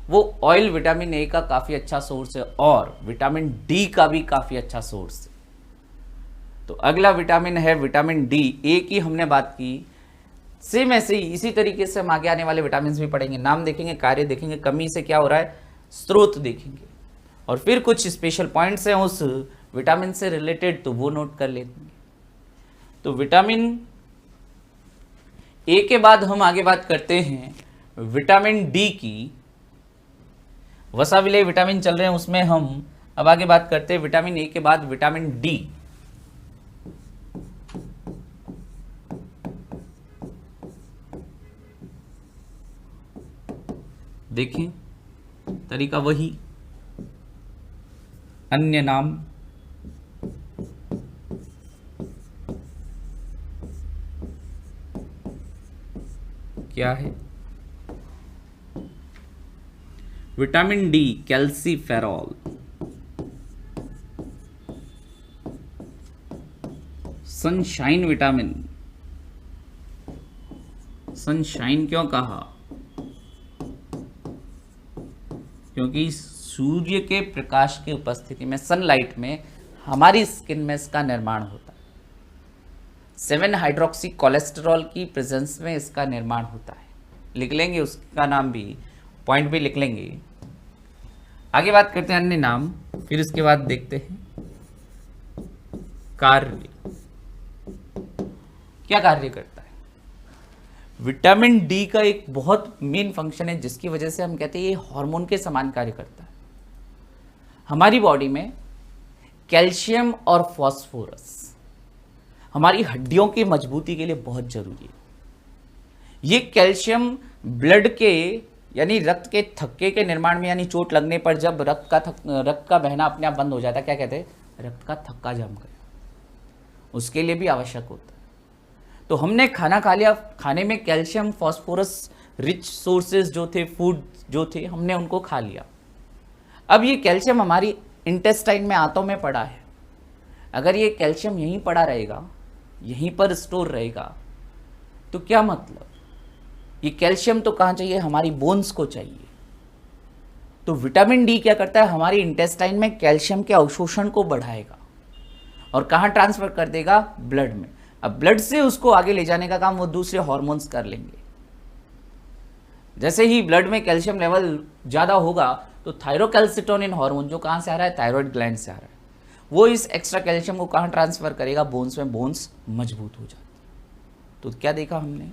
वो ऑयल विटामिन ए का काफ़ी अच्छा सोर्स है और विटामिन डी का भी काफ़ी अच्छा सोर्स है। तो अगला विटामिन है विटामिन डी। ए की हमने बात की, सेम ऐसे ही इसी तरीके से हम आगे आने वाले विटामिन भी पढ़ेंगे, नाम देखेंगे, कार्य देखेंगे, कमी से क्या हो रहा है, स्रोत देखेंगे, और फिर कुछ स्पेशल पॉइंट्स हैं उस विटामिन से रिलेटेड, तो वो नोट कर लेंगे। तो विटामिन ए के बाद हम आगे बात करते हैं विटामिन डी की। वसा विलेय विटामिन चल रहे हैं, उसमें हम अब आगे बात करते हैं विटामिन ए के बाद विटामिन डी। देखें, तरीका वही, अन्य नाम, क्या है? Vitamin D calciferol, sunshine vitamin. Sunshine क्यों कहा? क्योंकि सूर्य के प्रकाश की उपस्थिति में, सनलाइट में, हमारी स्किन में इसका निर्माण होता है। 7 हाइड्रोक्सी कोलेस्टेरॉल की प्रेजेंस में इसका निर्माण होता है। लिख लेंगे उसका नाम भी, पॉइंट भी लिख लेंगे। आगे बात करते हैं अन्य नाम, फिर इसके बाद देखते हैं कार्य, क्या कार्य करता है। विटामिन डी का एक बहुत मेन फंक्शन है, जिसकी वजह से हम कहते हैं ये हार्मोन के समान कार्य करता है। हमारी बॉडी में कैल्शियम और फास्फोरस हमारी हड्डियों की मजबूती के लिए बहुत जरूरी है। ये कैल्शियम ब्लड के, यानी रक्त के थक्के के निर्माण में, यानी चोट लगने पर जब रक्त का बहना अपने आप बंद हो जाता है, क्या कहते हैं, रक्त का थक्का जम गया, उसके लिए भी आवश्यक होता है। तो हमने खाना खा लिया, खाने में कैल्शियम फास्फोरस रिच सोर्सेज जो थे, फूड जो थे, हमने उनको खा लिया। अब ये कैल्शियम हमारी इंटेस्टाइन में, आंतों में पड़ा है। अगर ये कैल्शियम यहीं पड़ा रहेगा, यहीं पर स्टोर रहेगा, तो क्या मतलब, ये कैल्शियम तो कहाँ चाहिए, हमारी बोन्स को चाहिए। तो विटामिन डी क्या करता है, हमारी इंटेस्टाइन में कैल्शियम के अवशोषण को बढ़ाएगा और कहाँ ट्रांसफर कर देगा, ब्लड में। अब ब्लड से उसको आगे ले जाने का काम वो दूसरे हॉर्मोन्स कर लेंगे। जैसे ही ब्लड में कैल्शियम लेवल ज़्यादा होगा तो थायरोकैल्सिटोनिन हार्मोन, जो कहाँ से आ रहा है, थायराइड ग्लैंड से आ रहा है, वो इस एक्स्ट्रा कैल्शियम को कहाँ ट्रांसफर करेगा, बोन्स में, बोन्स मजबूत हो जाते। तो क्या देखा हमने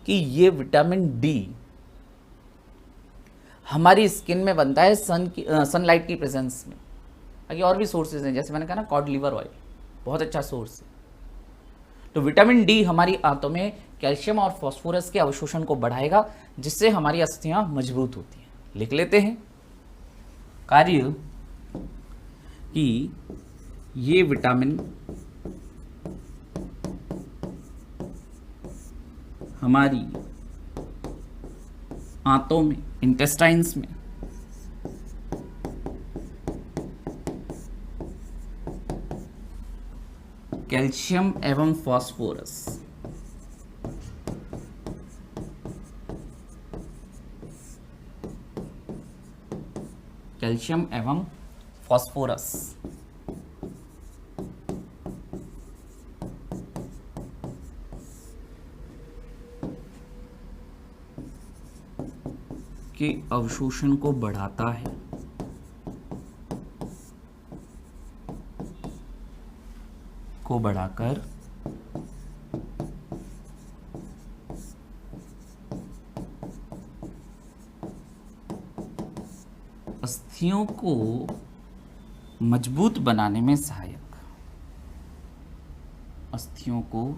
कि ये विटामिन डी हमारी स्किन में बनता है सनलाइट की प्रेजेंस में। बाकी और भी सोर्सेज हैं, जैसे मैंने कहा ना, कॉड लिवर ऑयल बहुत अच्छा सोर्स है। तो विटामिन डी हमारी आंतों में कैल्शियम और फास्फोरस के अवशोषण को बढ़ाएगा, जिससे हमारी अस्थियां मजबूत होती हैं। लिख लेते हैं कार्य कि ये विटामिन हमारी आंतों में, इंटेस्टाइन्स में कैल्शियम एवं फास्फोरस कैल्शियम एवं फास्फोरस के अवशोषण को बढ़ाता है, को बढ़ाकर अस्थियों को मजबूत बनाने में सहायक, अस्थियों को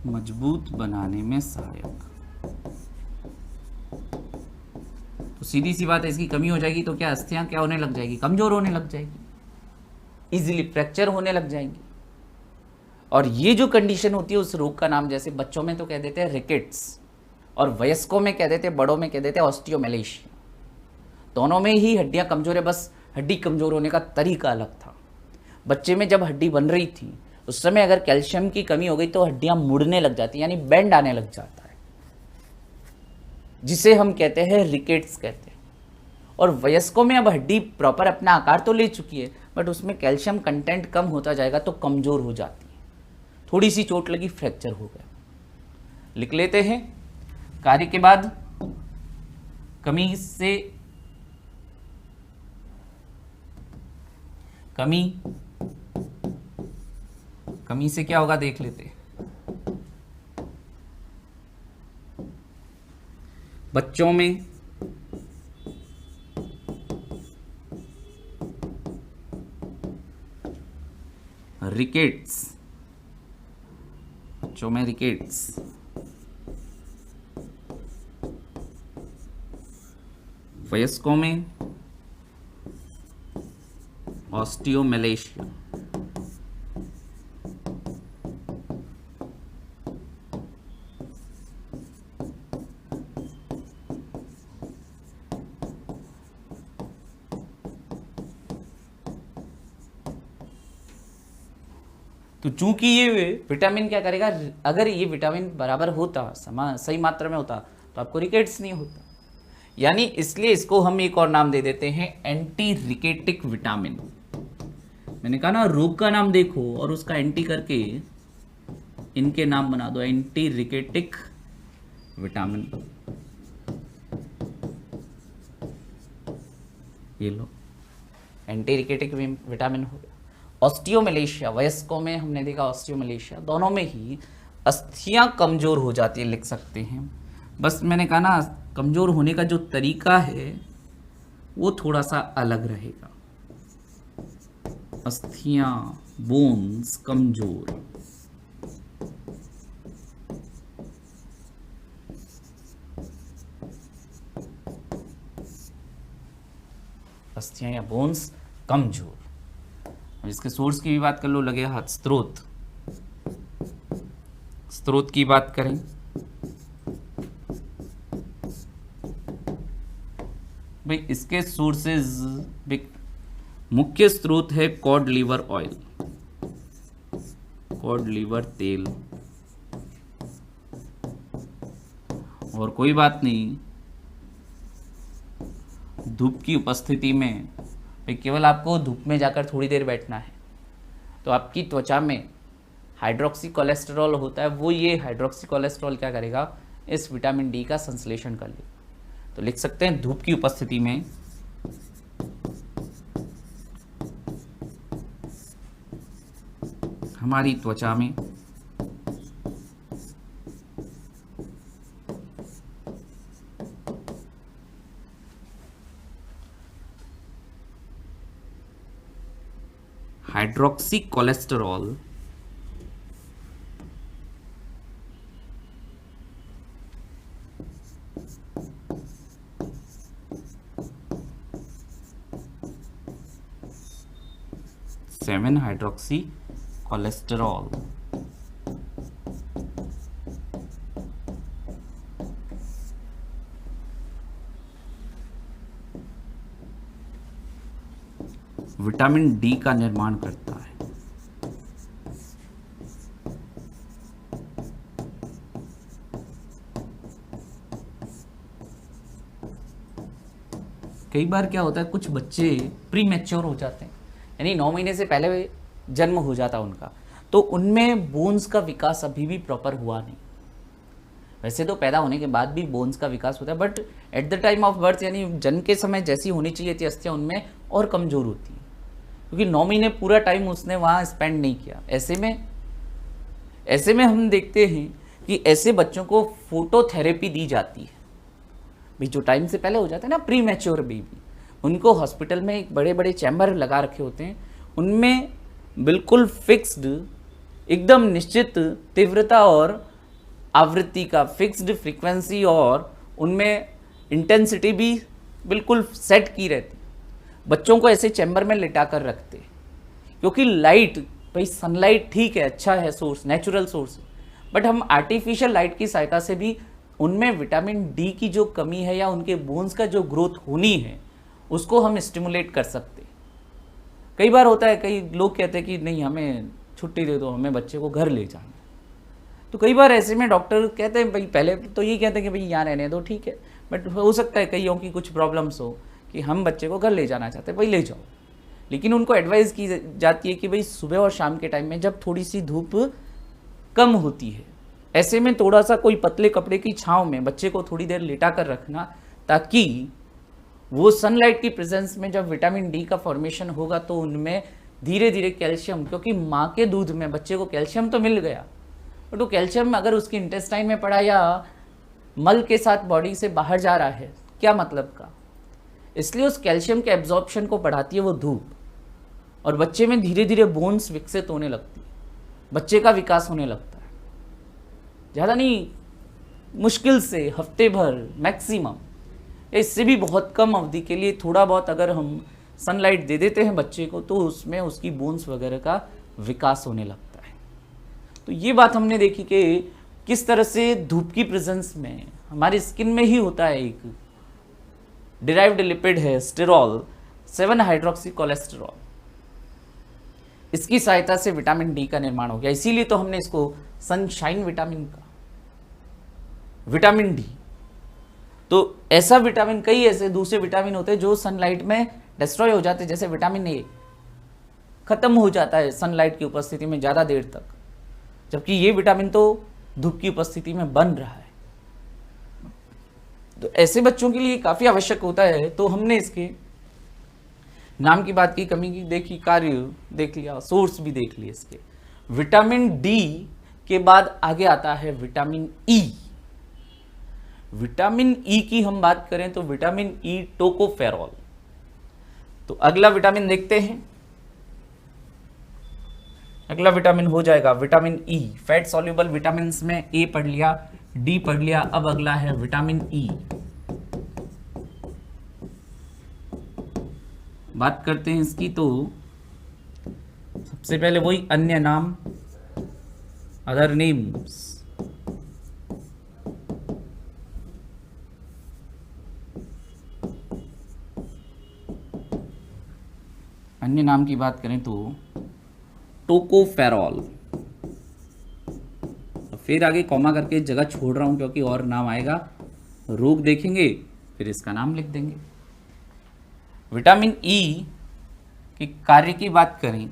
मजबूत बनाने में सहायक। तो सीधी सी बात है, इसकी कमी हो जाएगी तो क्या अस्थियां क्या होने लग जाएगी, कमजोर होने लग जाएगी, इजीली फ्रैक्चर होने लग जाएंगी। और ये जो कंडीशन होती है उस रोग का नाम, जैसे बच्चों में तो कह देते हैं रिकेट्स, और वयस्कों में कह देते हैं, बड़ों में कह देते हैं ऑस्टियोमेलेशिया। दोनों में ही हड्डियां कमजोर है, बस हड्डी कमजोर होने का तरीका अलग था। बच्चे में जब हड्डी बन रही थी उस समय अगर कैल्शियम की कमी हो गई तो हड्डियां मुड़ने लग जाती, यानी बेंड आने लग जाता है, जिसे हम कहते हैं रिकेट्स कहते हैं। और वयस्कों में अब हड्डी प्रॉपर अपना आकार तो ले चुकी है, बट उसमें कैल्शियम कंटेंट कम होता जाएगा तो कमजोर हो जाती है, थोड़ी सी चोट लगी फ्रैक्चर हो गया। लिख लेते हैं कार्य के बाद कमी से कमी से क्या होगा देख लेते हैं। बच्चों में रिकेट्स, बच्चों में रिकेट्स, वयस्कों में ऑस्टियोमेलेशिया, तो चूंकि ये विटामिन क्या करेगा, अगर ये विटामिन बराबर होता, सही मात्रा में होता, तो आपको रिकेट्स नहीं होता। यानी इसलिए इसको हम एक और नाम दे देते हैं एंटी रिकेटिक विटामिन। मैंने कहा ना, रोग का नाम देखो और उसका एंटी करके इनके नाम बना दो, एंटी रिकेटिक विटामिन। ये लो, एंटी रिकेटिक विटामिन हो गया। ऑस्टियोमेलेशिया, वयस्कों में हमने देखा ऑस्टियोमेलेशिया, दोनों में ही अस्थियां कमजोर हो जाती है, लिख सकते हैं। बस मैंने कहा ना, कमजोर होने का जो तरीका है वो थोड़ा सा अलग रहेगा। अस्थियां, बोन्स कमजोर, अस्थियां या बोन्स कमजोर। अब इसके सोर्स की भी बात कर लो, लगे हाथ, स्रोत की बात करें भाई, इसके सोर्सेज, मुख्य स्रोत है cod liver oil, cod liver तेल। और कोई बात नहीं, धूप की उपस्थिति में भाई केवल आपको धूप में जाकर थोड़ी देर बैठना है, तो आपकी त्वचा में हाइड्रोक्सी कोलेस्टेरॉल होता है, वो ये हाइड्रोक्सी कोलेस्टेरॉल क्या करेगा, इस विटामिन डी का संश्लेषण कर लेगा। तो लिख सकते हैं धूप की उपस्थिति में हमारी त्वचा में hydroxy cholesterol seven hydroxy cholesterol vitamin D का निर्माण करता है। कई बार क्या होता है, कुछ बच्चे प्री मैच्योर हो जाते हैं, यानी 9 महीने से पहले जन्म हो जाता उनका, तो उनमें बोन्स का विकास अभी भी प्रॉपर हुआ नहीं। वैसे तो पैदा होने के बाद भी बोन्स का विकास होता है, but at the time of birth यानी जन्म के समय जैसी होनी चाहिए थी अस्थियां, उनमें और कमज़ोर होती है, क्योंकि 9 महीने पूरा टाइम उसने वहाँ स्पेंड नहीं किया। ऐसे में हम देखते हैं कि ऐसे बच्चों को फोटोथेरेपी दी जाती है। भाई जो टाइम से पहले हो जाते हैं ना प्री मैच्योर बेबी, उनको हॉस्पिटल में एक बड़े बड़े चैम्बर लगा रखे होते हैं, उनमें बिल्कुल फिक्स्ड, एकदम निश्चित तीव्रता और आवृत्ति का फिक्स्ड फ्रीक्वेंसी, और उनमें इंटेंसिटी भी बिल्कुल सेट की रहती। बच्चों को ऐसे चैम्बर में लिटा कर रखते, क्योंकि लाइट, भाई सनलाइट ठीक है, अच्छा है सोर्स, नेचुरल सोर्स, बट हम आर्टिफिशियल लाइट की सहायता से भी उनमें विटामिन डी की जो कमी है या उनके बोन्स का जो ग्रोथ होनी है उसको हम स्टिमुलेट कर सकते। कई बार होता है, कई लोग कहते हैं कि नहीं हमें छुट्टी दे दो, हमें बच्चे को घर ले जाना। तो कई बार ऐसे में डॉक्टर कहते हैं, भाई पहले तो ये कहते हैं कि भाई यहाँ रहने दो, ठीक है, बट हो सकता है कईयों की कुछ प्रॉब्लम्स हो कि हम बच्चे को घर ले जाना चाहते हैं, भाई ले जाओ। लेकिन उनको एडवाइस की जाती है कि भाई सुबह और शाम के टाइम में जब थोड़ी सी धूप कम होती है, ऐसे में थोड़ा सा कोई पतले कपड़े की छांव में बच्चे को थोड़ी देर लिटा कर रखना, ताकि वो सनलाइट की प्रेजेंस में जब विटामिन डी का फॉर्मेशन होगा तो उनमें धीरे धीरे कैल्शियम, क्योंकि माँ के दूध में बच्चे को कैल्शियम तो मिल गया, बट वो कैल्शियम अगर उसकी इंटेस्टाइन में पड़ा या मल के साथ बॉडी से बाहर जा रहा है, क्या मतलब का। इसलिए उस कैल्शियम के एब्जॉर्प्शन को बढ़ाती है वो धूप, और बच्चे में धीरे धीरे बोन्स विकसित होने लगती है, बच्चे का विकास होने लगता है। ज़्यादा नहीं, मुश्किल से हफ्ते भर मैक्सिमम, इससे भी बहुत कम अवधि के लिए थोड़ा बहुत अगर हम सनलाइट दे देते हैं बच्चे को, तो उसमें उसकी बोन्स वगैरह का विकास होने लगता है। तो ये बात हमने देखी कि किस तरह से धूप की प्रेजेंस में हमारी स्किन में ही होता है एक डिराइव्ड लिपिड है स्टेरॉल, 7 हाइड्रोक्सी कोलेस्टेरॉल, इसकी सहायता से विटामिन डी का निर्माण हो गया। इसीलिए तो हमने इसको सनशाइन विटामिन का, विटामिन डी। तो ऐसा विटामिन, कई ऐसे दूसरे विटामिन होते हैं जो सनलाइट में डिस्ट्रॉय हो जाते हैं, जैसे विटामिन ए खत्म हो जाता है सनलाइट की उपस्थिति में ज़्यादा देर तक, जबकि ये विटामिन तो धूप की उपस्थिति में बन रहा है। तो ऐसे बच्चों के लिए काफ़ी आवश्यक होता है। तो हमने इसके नाम की बात की, कमी की देखी, कार्य देख लिया, सोर्स भी देख लिया इसके। विटामिन डी के बाद आगे आता है विटामिन ई। विटामिन ई की हम बात करें तो विटामिन ई टोकोफेरॉल। तो अगला विटामिन देखते हैं, अगला विटामिन हो जाएगा vitamin E. Fat soluble vitamin में ए पढ़ लिया, डी पढ़ लिया, अब अगला है विटामिन ई। बात करते हैं इसकी, तो सबसे पहले वही अन्य नाम, अदर नेम्स। अन्य नाम की बात करें तो टोकोफेरॉल। फिर आगे कॉमा करके जगह छोड़ रहा हूं क्योंकि और नाम आएगा, रोग देखेंगे फिर इसका नाम लिख देंगे। विटामिन ई कि कार्य की बात करें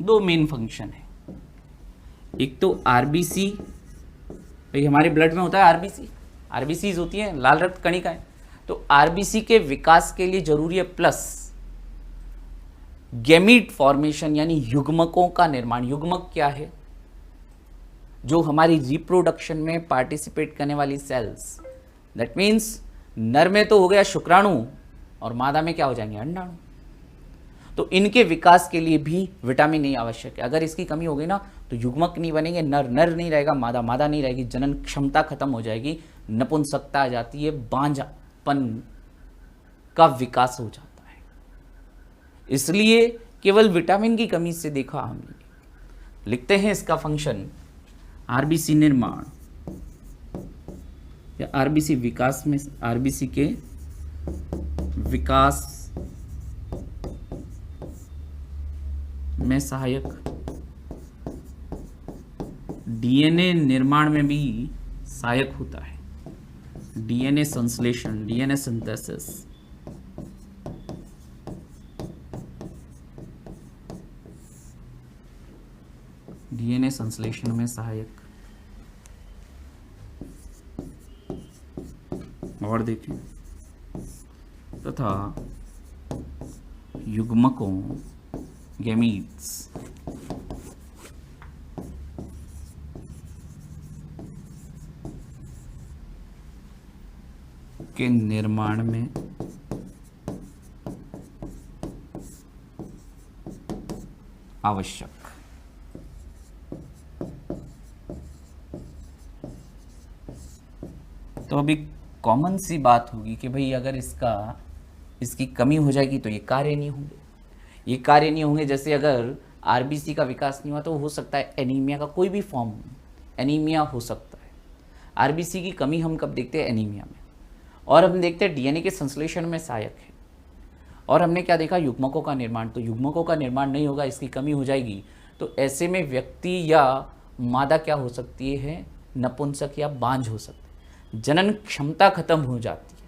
दो मेन फंक्शन है। एक तो आरबीसी, भाई हमारे ब्लड में होता है आरबीसी, आरबीसीज होती है, लाल रक्त कणिकाएं। तो आरबीसी के विकास के लिए जरूरी है प्लस गैमीट फॉर्मेशन यानी युग्मकों का निर्माण। युग्मक क्या है? जो हमारी रिप्रोडक्शन में पार्टिसिपेट करने वाली सेल्स। दैट मीन्स नर में तो हो गया शुक्राणु और मादा में क्या हो जाएंगे? अंडाणु। तो इनके विकास के लिए भी विटामिन ए आवश्यक है। अगर इसकी कमी हो गई ना तो युग्मक नहीं बनेंगे, नर नर नहीं रहेगा, मादा मादा नहीं रहेगी, जनन क्षमता खत्म हो जाएगी, नपुंसकता आ जाती है, बांझपन का विकास हो जाता है। इसलिए केवल विटामिन की कमी से देखा हमने। लिखते हैं इसका फंक्शन, आरबीसी निर्माण या आरबीसी विकास में, आरबीसी के विकास में सहायक, डीएनए निर्माण में भी सहायक होता है, डीएनए संश्लेषण, डीएनए सिंथेसिस। डीएनए संश्लेषण में सहायक। और देखें तथा युग्मकों गैमीट्स के निर्माण में आवश्यक। तो अभी कॉमन सी बात होगी कि भाई अगर इसकी कमी हो जाएगी तो ये कार्य नहीं होंगे, ये कार्य नहीं होंगे। जैसे अगर आरबीसी का विकास नहीं हुआ तो हो सकता है एनीमिया का कोई भी फॉर्म, एनीमिया हो सकता है। आरबीसी की कमी हम कब देखते हैं? एनीमिया में। और हम देखते हैं डीएनए के संश्लेषण में सहायक है। और हमने क्या देखा? युग्मकों का निर्माण। तो युग्मकों का निर्माण नहीं होगा, इसकी कमी हो जाएगी, तो ऐसे में व्यक्ति या मादा क्या हो सकती है? नपुंसक या बांझ हो सकती है, जनन क्षमता खत्म हो जाती है।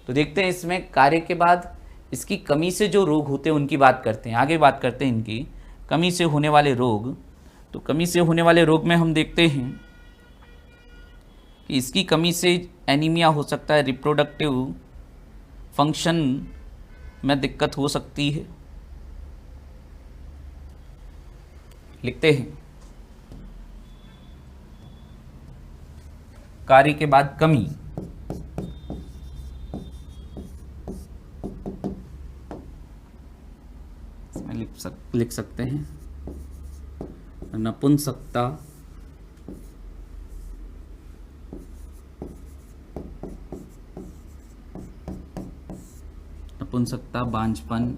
तो देखते हैं इसमें कार्य के बाद इसकी कमी से जो रोग होते हैं उनकी बात करते हैं। आगे बात करते हैं इनकी कमी से होने वाले रोग। तो कमी से होने वाले रोग में हम देखते हैं कि इसकी कमी से एनीमिया हो सकता है, रिप्रोडक्टिव फंक्शन में दिक्कत हो सकती है। लिखते हैं कार्य के बाद कमी, इसमें लिख सकते हैं नपुंसकता, नपुंसकता, बांझपन,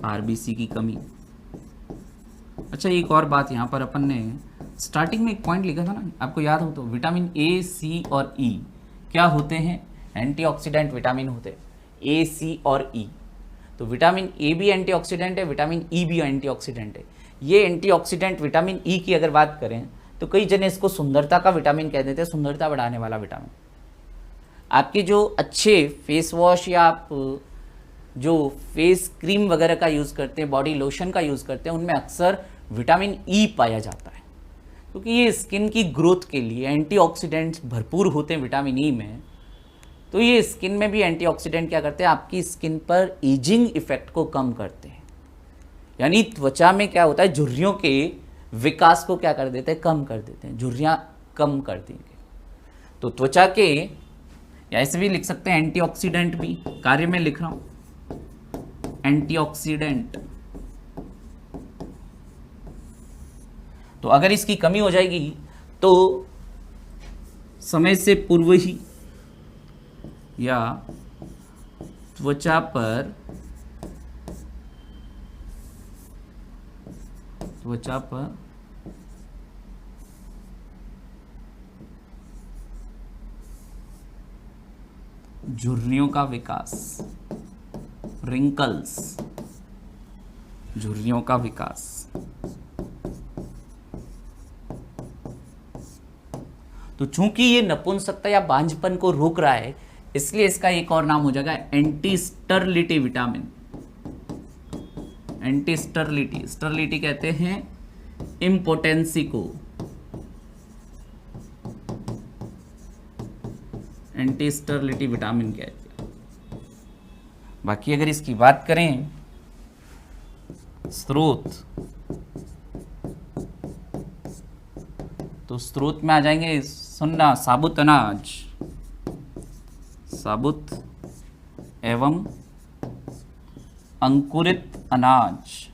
आरबीसी की कमी। अच्छा, एक और बात यहाँ पर अपन ने स्टार्टिंग में एक पॉइंट लिखा था ना, आपको याद हो तो, विटामिन ए, सी और ई क्या होते हैं? एंटीऑक्सीडेंट विटामिन होते हैं, ए, सी और ई। तो विटामिन ए भी एंटीऑक्सीडेंट है, विटामिन ई भी एंटीऑक्सीडेंट है। ये एंटीऑक्सीडेंट विटामिन ई की अगर बात करें तो कई जने इसको सुंदरता का विटामिन कह देते हैं, सुंदरता बढ़ाने वाला विटामिन। आपके जो अच्छे फेस वॉश या आप जो फेस क्रीम वगैरह का यूज़ करते हैं, बॉडी लोशन का यूज़ करते हैं, उनमें अक्सर विटामिन ई पाया जाता है, क्योंकि ये स्किन की ग्रोथ के लिए एंटीऑक्सीडेंट्स भरपूर होते हैं विटामिन ई में। तो ये स्किन में भी एंटीऑक्सीडेंट क्या करते हैं? आपकी स्किन पर एजिंग इफेक्ट को कम करते हैं। यानी त्वचा में क्या होता है? झुर्रियों के विकास को क्या कर देते हैं? कम कर देते हैं, झुर्रियाँ कम कर देंगे। तो त्वचा के, या ऐसे भी लिख सकते हैं एंटीऑक्सीडेंट भी, कार्य में लिख रहा हूँ एंटीऑक्सीडेंट। तो अगर इसकी कमी हो जाएगी तो समय से पूर्व ही या त्वचा पर झुर्रियों का विकास, रिंकल्स, झुर्रियों का विकास। तो चूंकि ये नपुंसकता या बांझपन को रोक रहा है, इसलिए इसका एक और नाम हो जाएगा एंटी स्टरलिटी विटामिन। एंटी स्टरलिटी, स्टरलिटी कहते हैं इम्पोटेंसी को, एंटी स्टरलिटी विटामिन कहते हैं। बाकी अगर इसकी बात करें स्रोत, तो स्रोत में आ जाएंगे, सुनना, साबुत अनाज, साबुत एवं अंकुरित अनाज,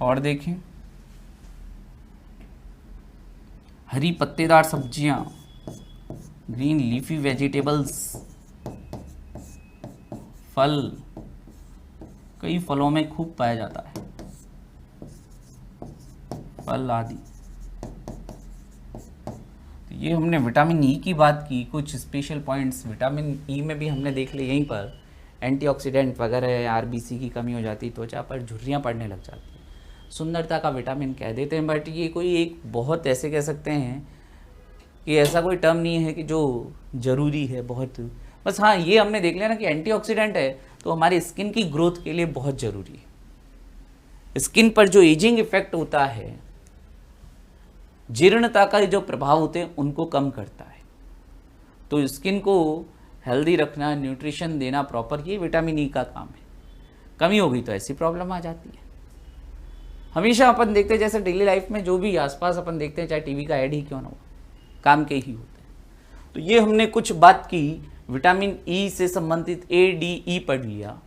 और देखें हरी पत्तेदार सब्जियां, ग्रीन लीफी वेजिटेबल्स, फल, कई फलों में खूब पाया जाता है, फल आदि। तो ये हमने विटामिन ई की बात की, कुछ स्पेशल पॉइंट्स विटामिन ई में भी हमने देख लिए। यहीं पर एंटीऑक्सीडेंट वगैरह, आरबीसी की कमी हो जाती, त्वचा पर झुर्रियाँ पड़ने लग जाती है, सुंदरता का विटामिन कह देते हैं, बट ये कोई एक बहुत ऐसे कह सकते हैं कि ऐसा कोई टर्म नहीं है कि जो ज़रूरी है बहुत, बस हाँ ये हमने देख लिया ना कि एंटीऑक्सीडेंट है तो हमारी स्किन की ग्रोथ के लिए बहुत ज़रूरी है। स्किन पर जो एजिंग इफेक्ट होता है, जीर्णता का जो प्रभाव होते हैं, उनको कम करता है। तो स्किन को हेल्दी रखना, न्यूट्रिशन देना प्रॉपर, ये विटामिन ई का काम है। कमी हो गई तो ऐसी प्रॉब्लम आ जाती है। हमेशा अपन देखते हैं जैसे डेली लाइफ में जो भी आसपास अपन देखते हैं, चाहे टीवी का ऐड ही क्यों ना हो, काम के ही होते हैं। तो ये हमने कुछ बात की, विटामिन ई से संबंधित ए डी ई पढ़ लिया।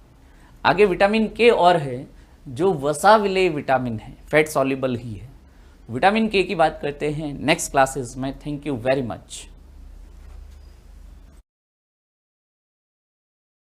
आगे विटामिन के और है जो वसा विलेय विटामिन है, फैट सॉल्युबल ही है। विटामिन के की बात करते हैं नेक्स्ट क्लासेस में। Thank you very much.